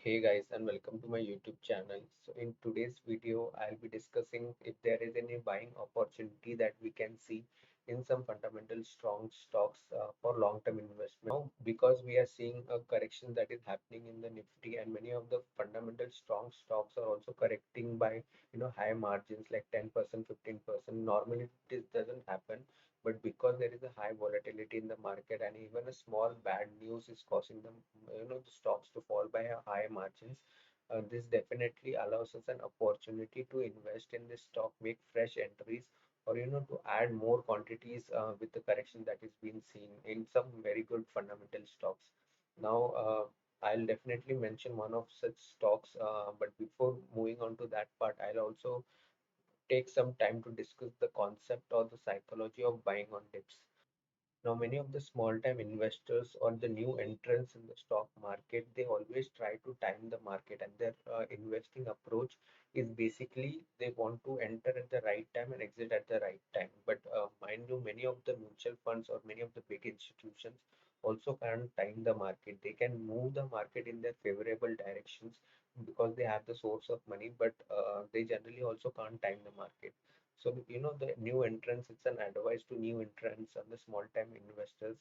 Hey guys, and welcome to my YouTube channel. So in today's video, I'll be discussing if there is any buying opportunity that we can see in some fundamental strong stocks for long-term investment. Now, because we are seeing a correction that is happening in the Nifty, and many of the fundamental strong stocks are also correcting by high margins like 10%, 15%. Normally, this doesn't happen, but because there is a high volatility in the market and even a small bad news is causing them the stocks to fall by a high margins, this definitely allows us an opportunity to invest in this stock, make fresh entries, or to add more quantities with the correction that is being seen in some very good fundamental stocks. Now I'll definitely mention one of such stocks, but before moving on to that part, I'll also take some time to discuss the concept or the psychology of buying on dips. Now, many of the small-time investors or the new entrants in the stock market, they always try to time the market, and their investing approach is basically they want to enter at the right time and exit at the right time. But mind you, many of the mutual funds or many of the big institutions also can't time the market. They can move the market in their favorable directions because they have the source of money, but they generally also can't time the market. So, the new entrants, it's an advice to new entrants and the small time investors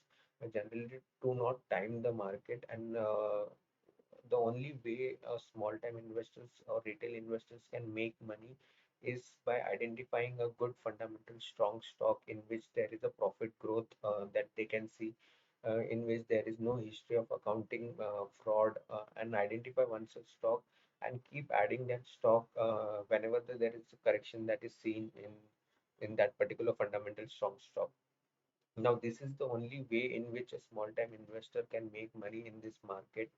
generally do not time the market. And the only way small time investors or retail investors can make money is by identifying a good fundamental strong stock in which there is a profit growth that they can see, in which there is no history of accounting fraud, and identify one such stock and keep adding that stock whenever there is a correction that is seen in that particular fundamental strong stock. Now, this is the only way in which a small time investor can make money in this market.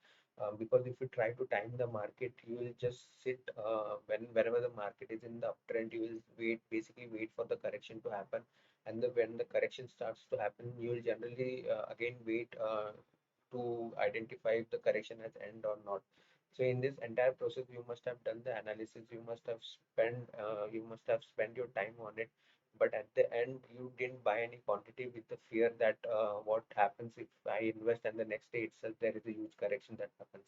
Because if you try to time the market, you will just sit whenever the market is in the uptrend, you will basically wait for the correction to happen. And when the correction starts to happen, you will generally again wait to identify if the correction has end or not. So in this entire process, you must have done the analysis, you must have spent your time on it, but at the end you didn't buy any quantity with the fear that what happens if I invest and the next day itself there is a huge correction that happens.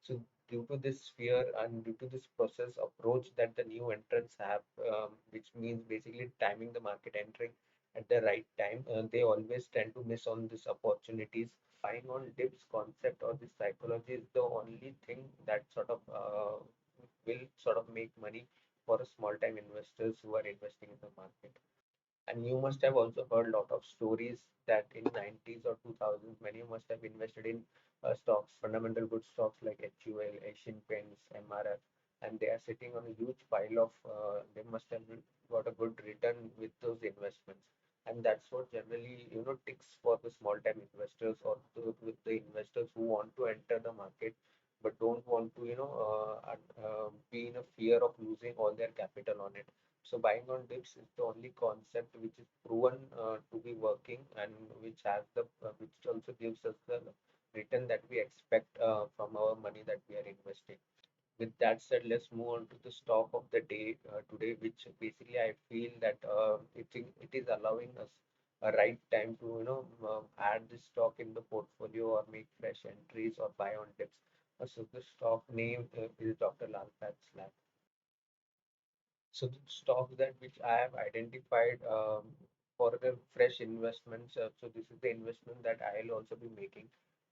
So due to this fear and due to this process approach that the new entrants have, which means basically timing the market, entering at the right time, they always tend to miss on these opportunities. Buying on dips concept or this psychology is the only thing that sort of will sort of make money for a small time investors who are investing in the market. And you must have also heard a lot of stories that in 90s or 2000s, many must have invested in stocks, fundamental good stocks like HUL, Asian Paints, MRF, and they are sitting on a huge pile of, they must have got a good return with those investments. And that's what generally, ticks for the small time investors or with the investors who want to enter the market but don't want to, be in a fear of losing all their capital on it. So buying on dips is the only concept which is proven to be working, and which also gives us the return that we expect from our money that we are investing. With that said, let's move on to the stock of the day today, which basically I feel that it is allowing us a right time to add this stock in the portfolio or make fresh entries or buy on dips. So the stock name is Dr. Lal Pat's Lab. So the stocks that which I have identified for the fresh investments. So this is the investment that I'll also be making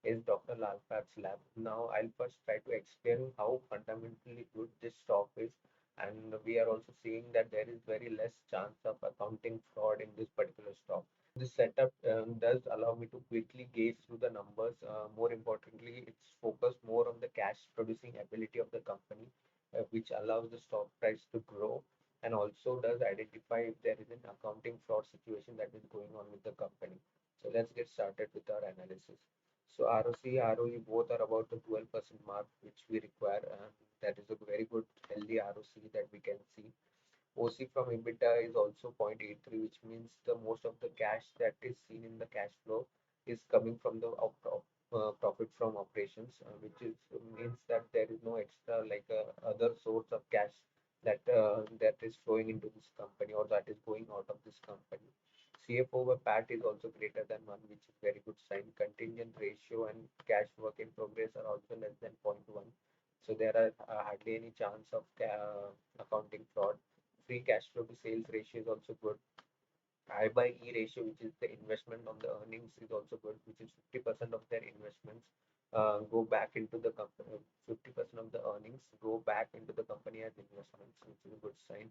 is Dr. Lal Path's Lab. Now I'll first try to explain how fundamentally good this stock is, and we are also seeing that there is very less chance of accounting fraud in this particular stock. This setup does allow me to quickly gauge through the numbers. More importantly, it's focused more on the cash producing ability of the company, which allows the stock price to grow and also does identify if there is an accounting fraud situation that is going on with the company. So let's get started with our analysis. So ROC, ROE both are about the 12% mark, which we require, and that is a very good, healthy ROC that we can see. OC from EBITDA is also 0.83, which means the most of the cash that is seen in the cash flow is coming from the profit from operations, which is means that there is no extra like other source of cash that is flowing into this company or that is going out of this company. CFO over PAT is also greater than 1, which is very good sign. Contingent ratio and cash work in progress are also less than 0.1. So there are hardly any chance of accounting fraud. Free cash flow to sales ratio is also good. I by E ratio, which is the investment on the earnings, is also good, which is 50% of their investments go back into the company. 50% of the earnings go back into the company as investments, which is a good sign.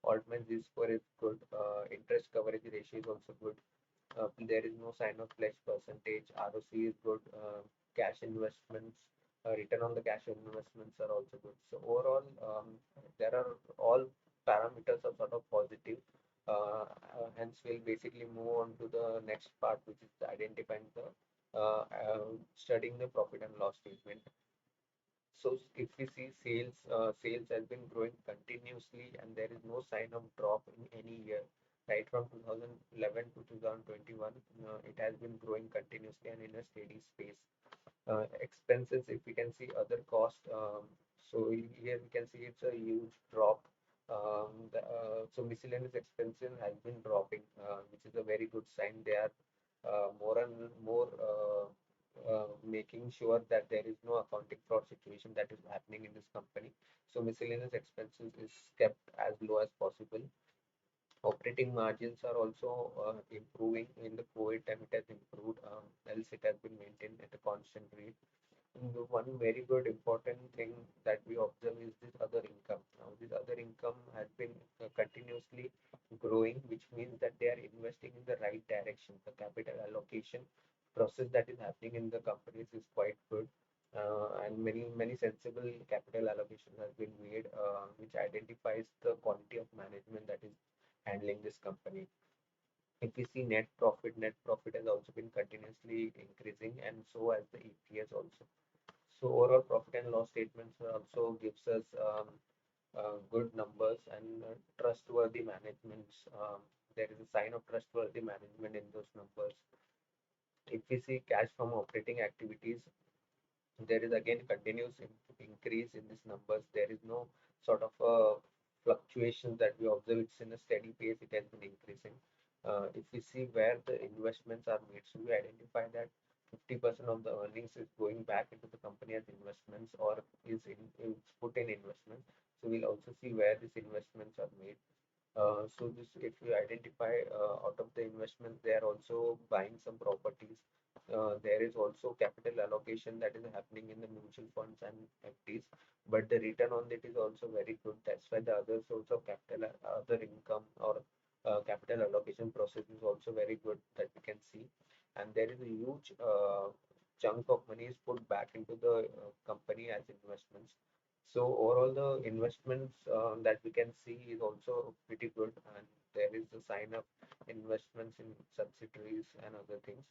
Altman Z score is good. Interest coverage ratio is also good. There is no sign of pledge percentage. ROC is good. Cash investments, return on the cash investments are also good. So overall, there are all parameters are sort of positive. Hence, we'll basically move on to the next part, which is identifying the studying the profit and loss statement. So if we see sales has been growing continuously and there is no sign of drop in any year. Right from 2011 to 2021, it has been growing continuously and in a steady space. Expenses, if we can see other cost, so here we can see it's a huge drop. So miscellaneous expenses has been dropping, which is a very good sign. They are more and more making sure that there is no accounting fraud situation that is happening in this company. So miscellaneous expenses is kept as low as possible. Operating margins are also improving. In the COVID time, it has improved, else it has been maintained at a constant rate. And the one very good important thing that we observe is this other income. Now, this other income has been continuously growing, which means that they are investing in the right direction. The capital allocation process that is happening in the companies is quite good. And many sensible capital allocation has been made, which identifies the quality of management that is handling this company. If we see net profit has also been continuously increasing, and so has the EPS also. So overall profit and loss statements also gives us good numbers and trustworthy managements. There is a sign of trustworthy management in those numbers. If we see cash from operating activities, there is again continuous increase in these numbers. There is no sort of fluctuation that we observe. It's in a steady pace. It has been increasing. If we see where the investments are made, so we identify that 50% of the earnings is going back into the company as investments or is put in investment. So we'll also see where these investments are made. So this, if you identify out of the investments, they are also buying some properties. There is also capital allocation that is happening in the mutual funds and FDs, but the return on it is also very good. That's why the other source of capital, other income or capital allocation process is also very good that we can see. And there is a huge chunk of money is put back into the company as investments. So overall, the investments that we can see is also pretty good, and there is a sign of investments in subsidiaries and other things,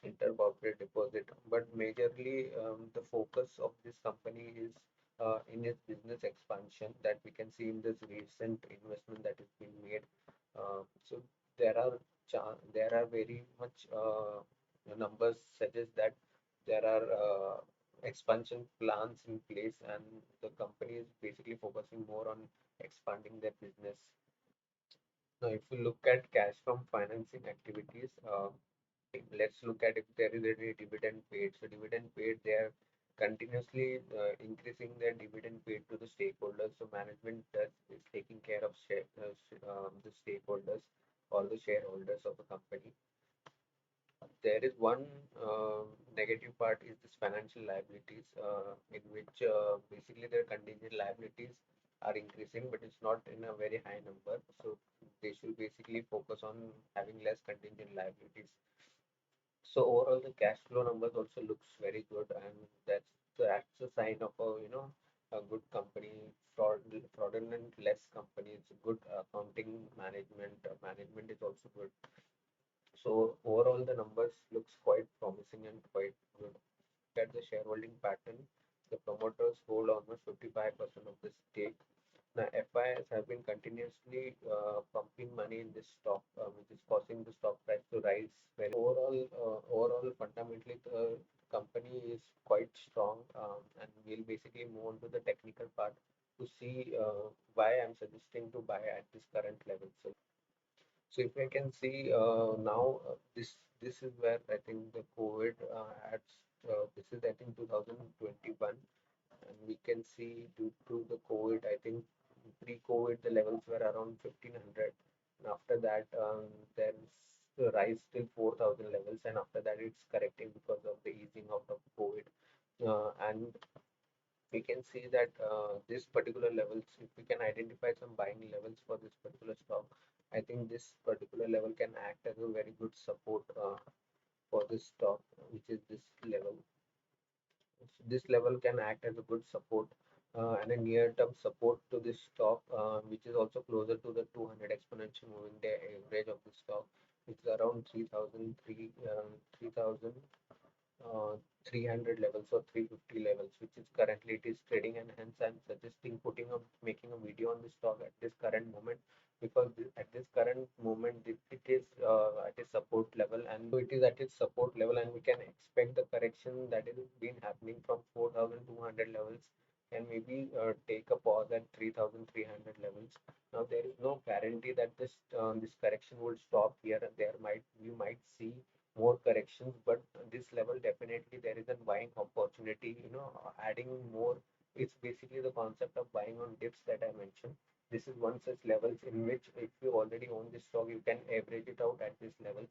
intercorporate deposit. But majorly, the focus of this company is in its business expansion that we can see in this recent investment that is being made. So there are there are very much numbers suggest that there are expansion plans in place, and the company is basically focusing more on expanding their business. Now, if you look at cash from financing activities, let's look at if there is any dividend paid. So dividend paid, they are continuously increasing their dividend paid to the stakeholders. So management is taking care of the stakeholders or the shareholders of the company. There is one negative part is this financial liabilities, in which basically their contingent liabilities are increasing, but it's not in a very high number. So they should basically focus on having less contingent liabilities. So overall, the cash flow numbers also looks very good, and that's a sign of a a good company. Fraudulent less company. It's a good accounting management. Management is also good. So overall, the numbers looks quite promising and quite good. At the shareholding pattern, the promoters hold almost 55% of the stake. Now, FIs have been continuously pumping money in this stock, which is causing the stock price to rise. Very overall, fundamentally, the company is quite strong, and we'll basically move on to the technical part to see why I'm suggesting to buy at this current level. So if I can see now, this is where I think the COVID this is I think 2021. and we can see due to the COVID, I think pre-COVID the levels were around 1500, and after that there's a rise till 4000 levels, and after that it's correcting because of the easing out of COVID. And we can see that this particular levels, if we can identify some buying levels for this particular stock, I think this particular level can act as a very good support for this stock, which is this level. So this level can act as a good support and a near-term support to this stock, which is also closer to the 200 exponential moving day average of the stock, which is around 3,000 uh, 300 levels or 350 levels, which is currently it is trading, and hence I'm suggesting making a video on this stock at this current moment, because at this current moment it is at a support level, and so it is at its support level, and we can expect the correction that is been happening from 4,200 levels can maybe take a pause at 3,300 levels. Now there is no guarantee that this correction will stop here, and there might we might see more corrections, but this level definitely there is a buying opportunity, adding more. It's basically the concept of buying on dips that I mentioned. This is one such levels in which if you already own this stock, you can average it out at these levels.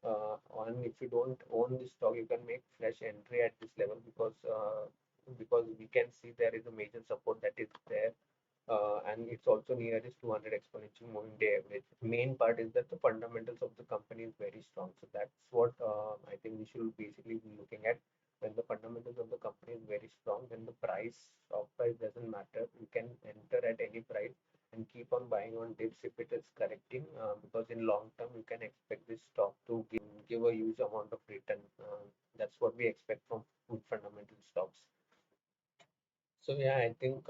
And if you don't own this stock, you can make fresh entry at this level, because we can see there is a major support that is there, and it's also nearest 200 exponential moving day average. Main part is that the fundamentals of the company is very strong. So that's what I think we should basically be looking at. When the fundamentals of the company is very strong, then the stock price doesn't matter. You can enter at any price and keep on buying on dips if it is correcting, because in long term you can expect this stock to give a huge amount of return. That's what we expect from good fundamental stocks. So yeah, I think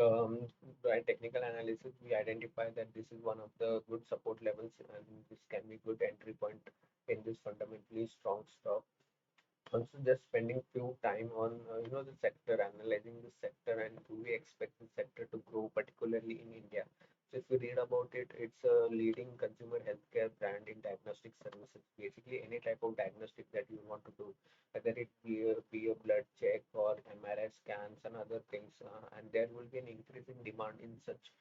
by technical analysis, we identify that this is one of the good support levels, and this can be good entry point in this fundamentally strong stock. Also, just spending few time on the sector, analyzing the sector, and do we expect the sector to grow, particularly in India. So if you read about it, it's a leading consumer healthcare brand in diagnostic services. Basically, any type of diagnostic that you want to do, whether it be a blood check or MRI scans and other things, and there will be an increasing demand in such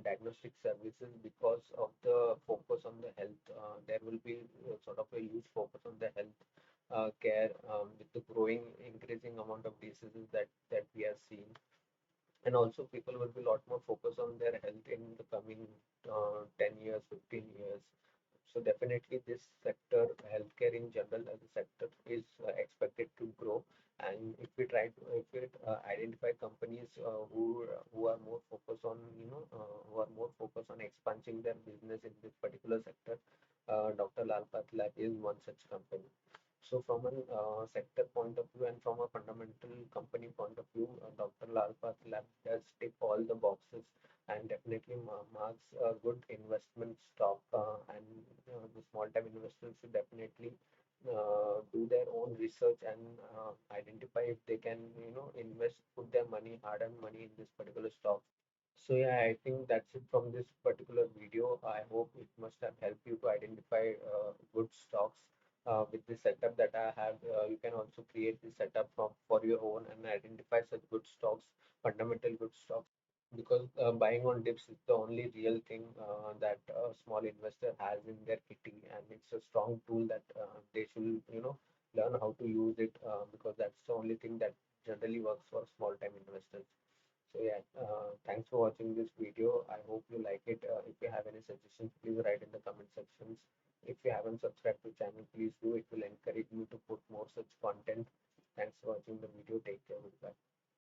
diagnostic services because of the focus on the health. There will be sort of a huge focus on the health care, with the growing increasing amount of diseases that we are seeing, and also people will be a lot more focused on their health in the coming 10 years, 15 years. So definitely this sector, healthcare in general as a sector, is expected to grow. And if we identify companies who are more focused on who are more focused on expanding their business in this particular sector, Dr. Lal Path is one such company. So from a sector point of view and from a fundamental company point of view, Dr. Lal Path does tick all the boxes, and definitely marks a good investment stock. And the small-time investors should definitely do their own research and identify if they can, put their money, hard-earned money in this particular stock. So yeah, I think that's it from this particular video. I hope it must have helped you to identify good stocks. With the setup that I have, you can also create the setup for your own and identify such good stocks, fundamental good stocks. Because buying on dips is the only real thing that a small investor has in their kitty, and it's a strong tool that they should, learn how to use it, because that's the only thing that generally works for small-time investors. So yeah, thanks for watching this video. I hope you like it. If you have any suggestions, please write in the comment sections. If you haven't subscribed to the channel, please do. It will encourage me to put more such content. Thanks for watching the video. Take care. Goodbye.